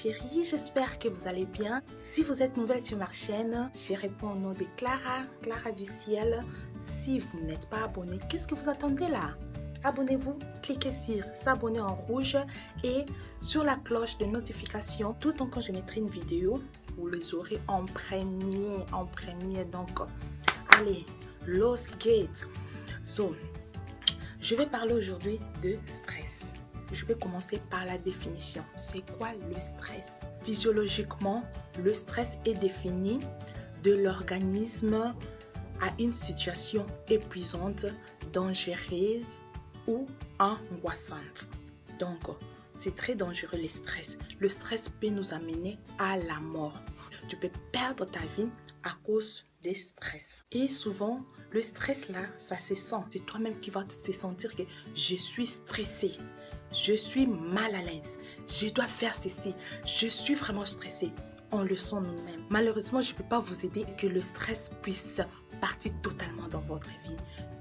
chérie, j'espère que vous allez bien. Si vous êtes nouvelle sur ma chaîne, je réponds au nom de Clara du ciel. Si vous n'êtes pas abonné, qu'est-ce que vous attendez là? Abonnez-vous, cliquez sur s'abonner en rouge et sur la cloche de notification. Tout le temps quand je mettrai une vidéo, vous les aurez en premier. Donc, allez, los gates. So, je vais parler aujourd'hui de stress. Je vais commencer par la définition. C'est quoi le stress? Physiologiquement, le stress est défini de l'organisme à une situation épuisante, dangereuse ou angoissante. Donc, c'est très dangereux le stress. Le stress peut nous amener à la mort. Tu peux perdre ta vie à cause des stress. Et souvent, le stress là, ça se sent. C'est toi-même qui vas te sentir que je suis stressé. Je suis mal à l'aise. Je dois faire ceci. Je suis vraiment stressé. On le sent nous-mêmes. Malheureusement, je ne peux pas vous aider que le stress puisse partir totalement dans votre vie.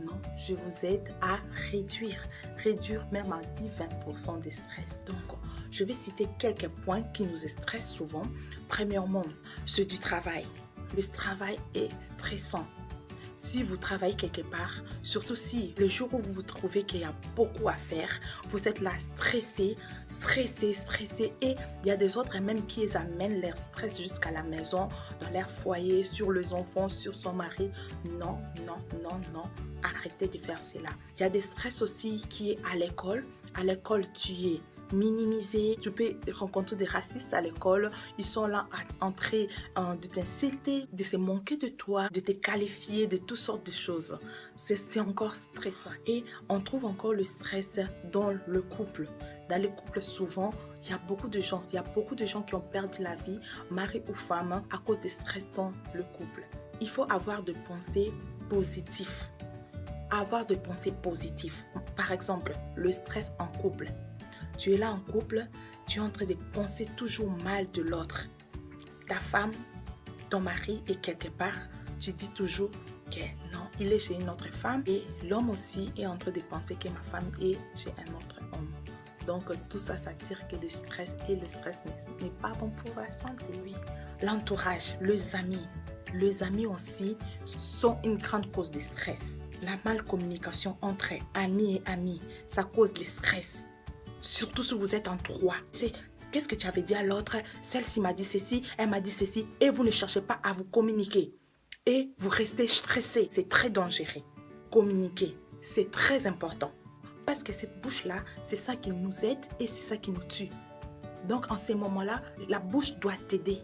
Non, je vous aide à réduire même à 10-20% de stress. Donc, je vais citer quelques points qui nous stressent souvent. Premièrement, ceux du travail. Le travail est stressant. Si vous travaillez quelque part, surtout si le jour où vous vous trouvez qu'il y a beaucoup à faire, vous êtes là stressé et il y a des autres même qui amènent leur stress jusqu'à la maison, dans leur foyer, sur les enfants, sur son mari. Non, arrêtez de faire cela. Il y a des stress aussi qui est à l'école. À l'école, tu es minimisé, tu peux rencontrer des racistes à l'école, ils sont là en train de t'insulter, de se moquer de toi, de te qualifier, de toutes sortes de choses. C'est encore stressant. Et on trouve encore le stress dans le couple. Dans le couple, souvent, il y a beaucoup de gens qui ont perdu la vie, mari ou femme, à cause du stress dans le couple. Il faut avoir des pensées positives. Par exemple, le stress en couple. Tu es là en couple, tu es en train de penser toujours mal de l'autre. Ta femme, ton mari est quelque part, tu dis toujours que non, il est chez une autre femme et l'homme aussi est en train de penser que ma femme est chez un autre homme. Donc tout ça, ça tire que du stress et le stress n'est pas bon pour la santé, oui. L'entourage, les amis aussi sont une grande cause de stress. La malcommunication entre amis et amis, ça cause le stress. Surtout si vous êtes en trois. C'est qu'est-ce que tu avais dit à l'autre? Celle-ci m'a dit ceci, elle m'a dit ceci. Et vous ne cherchez pas à vous communiquer. Et vous restez stressé. C'est très dangereux. Communiquer, c'est très important. Parce que cette bouche-là, c'est ça qui nous aide et c'est ça qui nous tue. Donc en ces moments-là, la bouche doit t'aider.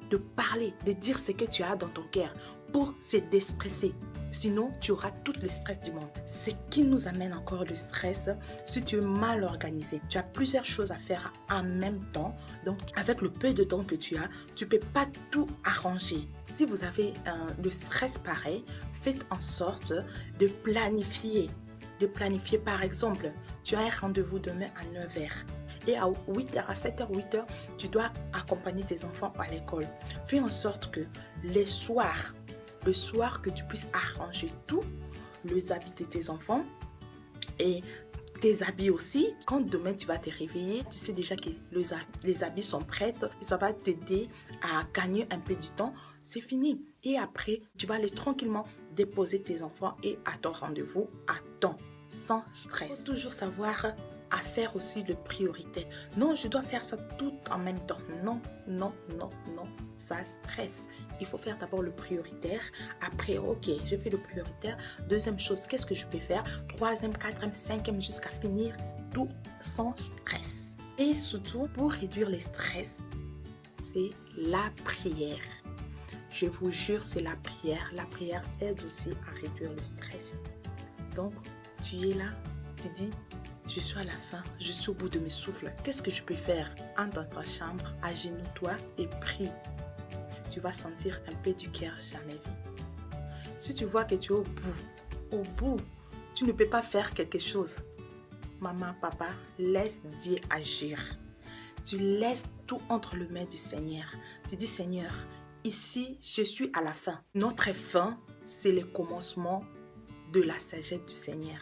De parler, de dire ce que tu as dans ton cœur pour se déstresser. Sinon, tu auras tout le stress du monde. Ce qui nous amène encore le stress, si tu es mal organisé, tu as plusieurs choses à faire en même temps. Donc, avec le peu de temps que tu as, tu ne peux pas tout arranger. Si vous avez le stress pareil, faites en sorte de planifier. Par exemple, tu as un rendez-vous demain à 9h. Et à 8h, à 7h, 8h, tu dois accompagner tes enfants à l'école. Fais en sorte que le soir que tu puisses arranger tout, les habits de tes enfants et tes habits aussi. Quand demain tu vas te réveiller, tu sais déjà que les habits sont prêts et ça va t'aider à gagner un peu du temps. C'est fini. Et après, tu vas aller tranquillement déposer tes enfants et à ton rendez-vous à temps, sans stress. Il faut toujours savoir à faire aussi de priorité. Non, je dois faire ça tout en même temps. Non. Ça stresse. Il faut faire d'abord le prioritaire. Après, ok, je fais le prioritaire. Deuxième chose, qu'est-ce que je peux faire? Troisième, quatrième, cinquième, jusqu'à finir tout sans stress. Et surtout, pour réduire le stress, c'est la prière. Je vous jure, c'est la prière. La prière aide aussi à réduire le stress. Donc, tu es là, tu dis, je suis à la fin, je suis au bout de mes souffles. Qu'est-ce que je peux faire? Entre dans ta chambre, agenouille-toi et prie. Tu vas sentir un peu du cœur jamais vu. Si tu vois que tu es au bout, tu ne peux pas faire quelque chose. Maman, papa, laisse Dieu agir. Tu laisses tout entre les mains du Seigneur. Tu dis, Seigneur, ici, je suis à la fin. Notre fin, c'est le commencement de la sagesse du Seigneur.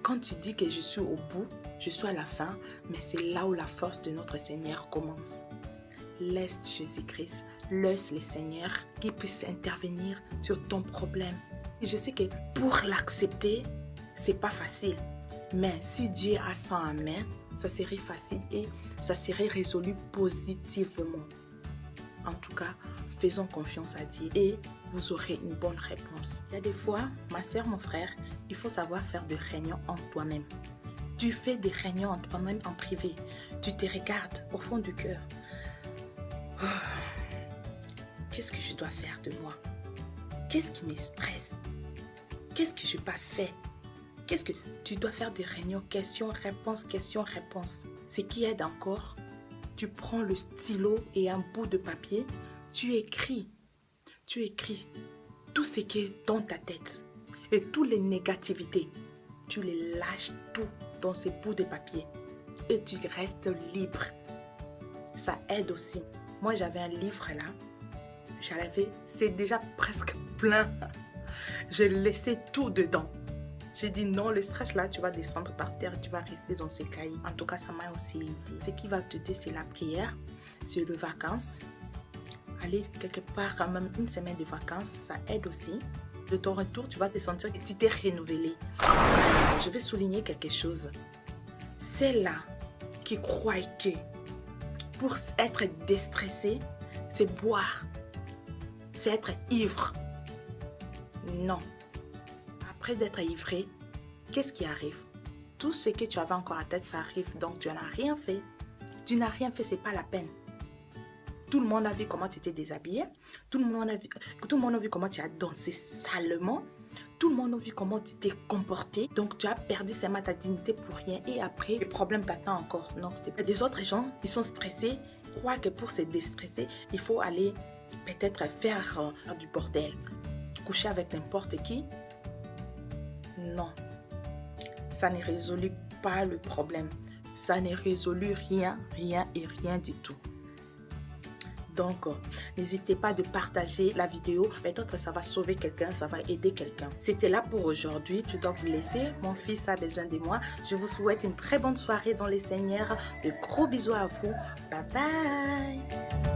Quand tu dis que je suis au bout, je suis à la fin, mais c'est là où la force de notre Seigneur commence. laisse Jésus-Christ, laisse le Seigneur qui puisse intervenir sur ton problème. Et je sais que pour l'accepter, c'est pas facile. Mais si Dieu a ça en main, ça serait facile et ça serait résolu positivement. En tout cas, faisons confiance à Dieu et vous aurez une bonne réponse. Il y a des fois, ma soeur, mon frère, il faut savoir faire des réunions en toi-même. Tu fais des réunions en toi-même en privé. Tu te regardes au fond du cœur. Oh, qu'est-ce que je dois faire de moi? Qu'est-ce qui me stresse? Qu'est-ce que je n'ai pas fait? Qu'est-ce que tu dois faire des réunions, questions-réponses, questions-réponses. Ce qui aide encore, tu prends le stylo et un bout de papier, tu écris tout ce qui est dans ta tête et toutes les négativités. Tu les lâches tout dans ces bouts de papier et tu restes libre. Ça aide aussi. Moi, j'avais un livre là, c'est déjà presque plein. J'ai laissé tout dedans. J'ai dit non, le stress là, tu vas descendre par terre, tu vas rester dans ces cahiers. En tout cas, ça m'a aussi aidé. Ce qui va t'aider, c'est la prière, c'est les vacances. Aller quelque part, même une semaine de vacances, ça aide aussi. De ton retour, tu vas te sentir que tu t'es renouvelé. Je vais souligner quelque chose. C'est là qui croient que pour être déstressé, c'est boire, c'est être ivre. Non. Après d'être ivré, qu'est-ce qui arrive? Tout ce que tu avais encore à tête, ça arrive. Donc, tu n'as rien fait. Tu n'as rien fait, c'est pas la peine. Tout le monde a vu comment tu t'es déshabillé. Tout le monde a vu comment tu as dansé salement. Tout le monde a vu comment tu t'es comporté. Donc, tu as perdu seulement ta dignité pour rien. Et après, le problème t'attend encore. Non, c'est pas. Des autres gens, ils sont stressés. Croient que pour se déstresser, il faut aller peut-être faire du bordel. Coucher avec n'importe qui. Non. Ça ne résout pas le problème. Ça ne résout rien du tout. Donc, n'hésitez pas de partager la vidéo. Peut-être ça va sauver quelqu'un, ça va aider quelqu'un. C'était là pour aujourd'hui. Je dois vous laisser. Mon fils a besoin de moi. Je vous souhaite une très bonne soirée dans les Seigneurs. De gros bisous à vous. Bye bye.